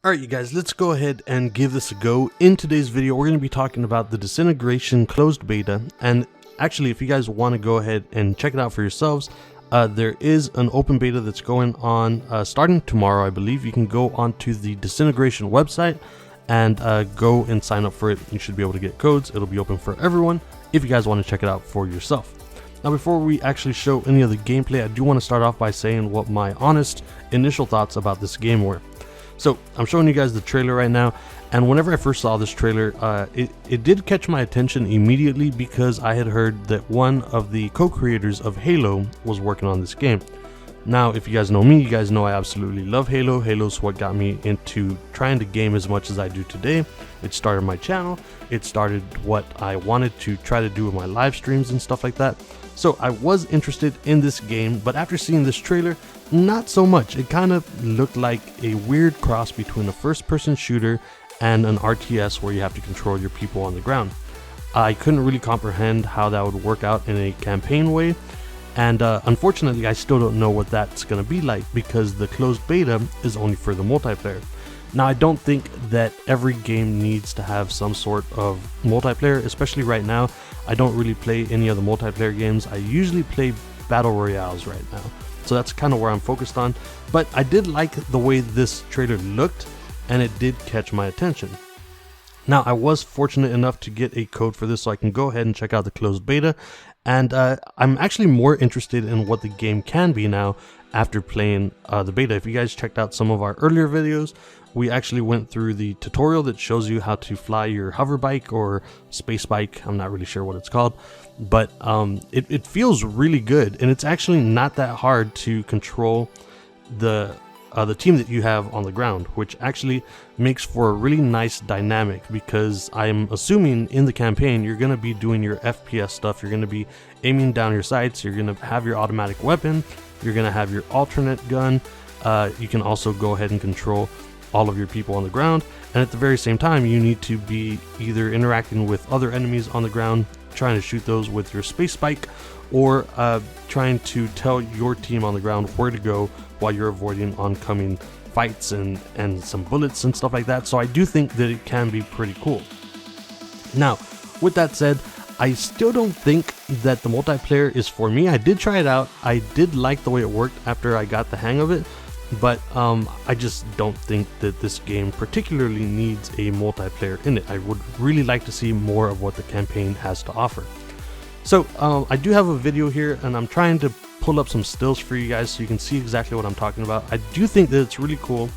Alright you guys, let's go ahead and give this a go. In today's video, we're going to be talking about the Disintegration closed beta, and actually if you guys want to go ahead and check it out for yourselves, there is an open beta that's going on starting tomorrow, I believe. You can go onto the Disintegration website and go and sign up for it. You should be able to get codes. It'll be open for everyone if you guys want to check it out for yourself. Now before we actually show any of the gameplay, I do want to start off by saying what my honest initial thoughts about this game were. So I'm showing you guys the trailer right now, and whenever I first saw this trailer, it did catch my attention immediately because I had heard that one of the co-creators of Halo was working on this game. Now if you guys know me, you guys know I absolutely love Halo. Halo's what got me into trying to game as much as I do today. It started my channel, it started what I wanted to try to do with my live streams and stuff like that. So I was interested in this game, but after seeing this trailer, not so much. It kind of looked like a weird cross between a first-person shooter and an RTS where you have to control your people on the ground. I couldn't really comprehend how that would work out in a campaign way, and unfortunately I still don't know what that's going to be like because the closed beta is only for the multiplayer. Now I don't think that every game needs to have some sort of multiplayer, especially right now. I don't really play any of the multiplayer games. I usually play battle royales right now. So that's kind of where I'm focused on, but I did like the way this trailer looked and it did catch my attention. Now I was fortunate enough to get a code for this, so I can go ahead and check out the closed beta, and I'm actually more interested in what the game can be now after playing the beta. If you guys checked out some of our earlier videos, we actually went through the tutorial that shows you how to fly your hover bike or space bike. I'm not really sure what it's called, but it feels really good, and it's actually not that hard to control the team that you have on the ground, which actually makes for a really nice dynamic, because I'm assuming in the campaign you're going to be doing your FPS stuff. You're going to be aiming down your sights, you're going to have your automatic weapon, you're going to have your alternate gun. You can also go ahead and control all of your people on the ground, and at the very same time you need to be either interacting with other enemies on the ground, trying to shoot those with your space bike, or trying to tell your team on the ground where to go while you're avoiding oncoming fights and some bullets and stuff like that. So I do think that it can be pretty cool. Now with that said, I still don't think that the multiplayer is for me. I did try it out, I did like the way it worked after I got the hang of it, but I just don't think that this game particularly needs a multiplayer in it. I would really like to see more of what the campaign has to offer. So I do have a video here, and I'm trying to pull up some stills for you guys so you can see exactly what I'm talking about. I do think that it's really cool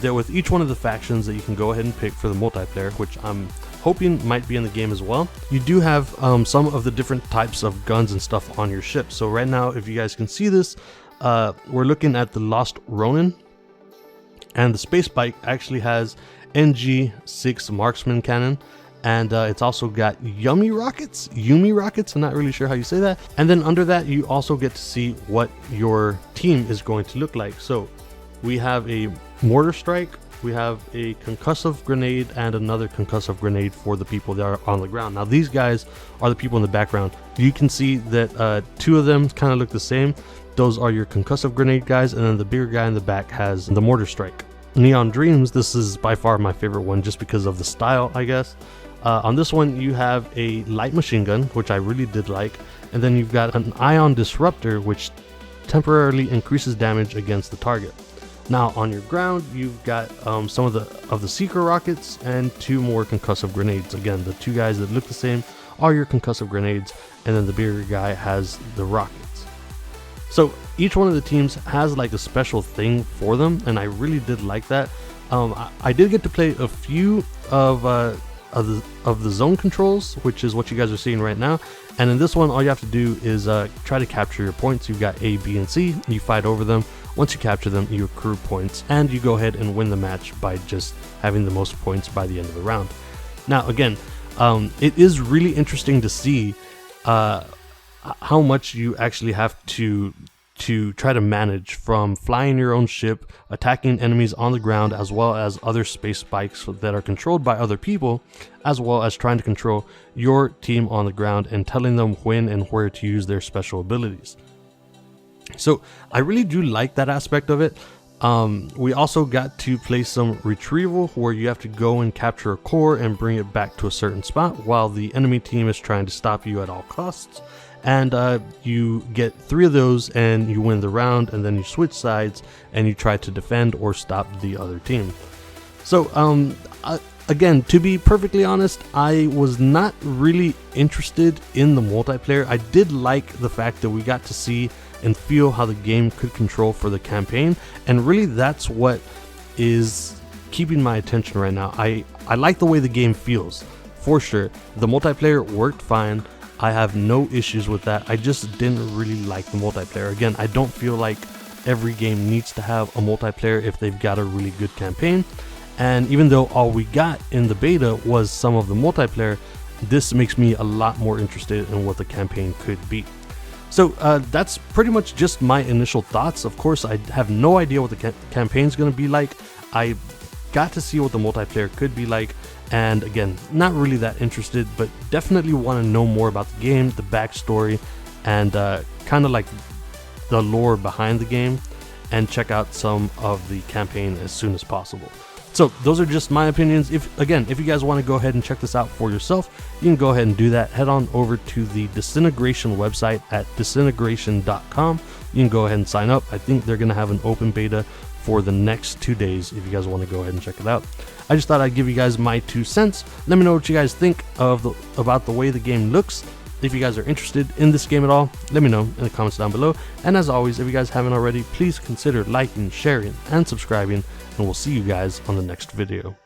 that with each one of the factions that you can go ahead and pick for the multiplayer, which I'm hoping might be in the game as well, you do have some of the different types of guns and stuff on your ship. So right now, if you guys can see this, we're looking at the Lost Ronin, and the space bike actually has NG6 marksman cannon, and it's also got Yumi rockets, I'm not really sure how you say that. And then under that you also get to see what your team is going to look like. So we have a mortar strike, we have a concussive grenade, and another concussive grenade for the people that are on the ground. Now these guys are the people in the background. You can see that two of them kind of look the same. Those are your concussive grenade guys, and then the bigger guy in the back has the mortar strike. Neon Dreams, this is by far my favorite one just because of the style, I guess. On this one you have a light machine gun, which I really did like, and then you've got an ion disruptor, which temporarily increases damage against the target. Now on your ground you've got some of the seeker rockets and two more concussive grenades. Again, the two guys that look the same are your concussive grenades, and then the bigger guy has the rockets. So each one of the teams has like a special thing for them, and I really did like that. I did get to play a few of the zone controls, which is what you guys are seeing right now. And in this one, all you have to do is try to capture your points. You've got A, B, and C. You fight over them. Once you capture them, you accrue points, and you go ahead and win the match by just having the most points by the end of the round. Now again, it is really interesting to see how much you actually have to try to manage, from flying your own ship, attacking enemies on the ground, as well as other space bikes that are controlled by other people, as well as trying to control your team on the ground and telling them when and where to use their special abilities. So I really do like that aspect of it. We also got to play some retrieval, where you have to go and capture a core and bring it back to a certain spot while the enemy team is trying to stop you at all costs. And you get 3 of those and you win the round, and then you switch sides and you try to defend or stop the other team. So again, to be perfectly honest, I was not really interested in the multiplayer. I did like the fact that we got to see and feel how the game could control for the campaign, and really that's what is keeping my attention right now. I like the way the game feels, for sure. The multiplayer worked fine. I have no issues with that. I just didn't really like the multiplayer. Again, I don't feel like every game needs to have a multiplayer if they've got a really good campaign. And even though all we got in the beta was some of the multiplayer, this makes me a lot more interested in what the campaign could be. So that's pretty much just my initial thoughts. Of course, I have no idea what the campaign is going to be like. I got to see what the multiplayer could be like, and again, not really that interested, but definitely want to know more about the game, the backstory, and kind of like the lore behind the game, and check out some of the campaign as soon as possible. So those are just my opinions. If you guys want to go ahead and check this out for yourself, you can go ahead and do that. Head on over to the Disintegration website at disintegration.com. You can go ahead and sign up. I think they're going to have an open beta for the next 2 days if you guys want to go ahead and check it out. I just thought I'd give you guys my 2 cents. Let me know what you guys think about the way the game looks. If you guys are interested in this game at all, let me know in the comments down below. And as always, if you guys haven't already, please consider liking, sharing, and subscribing, and we'll see you guys on the next video.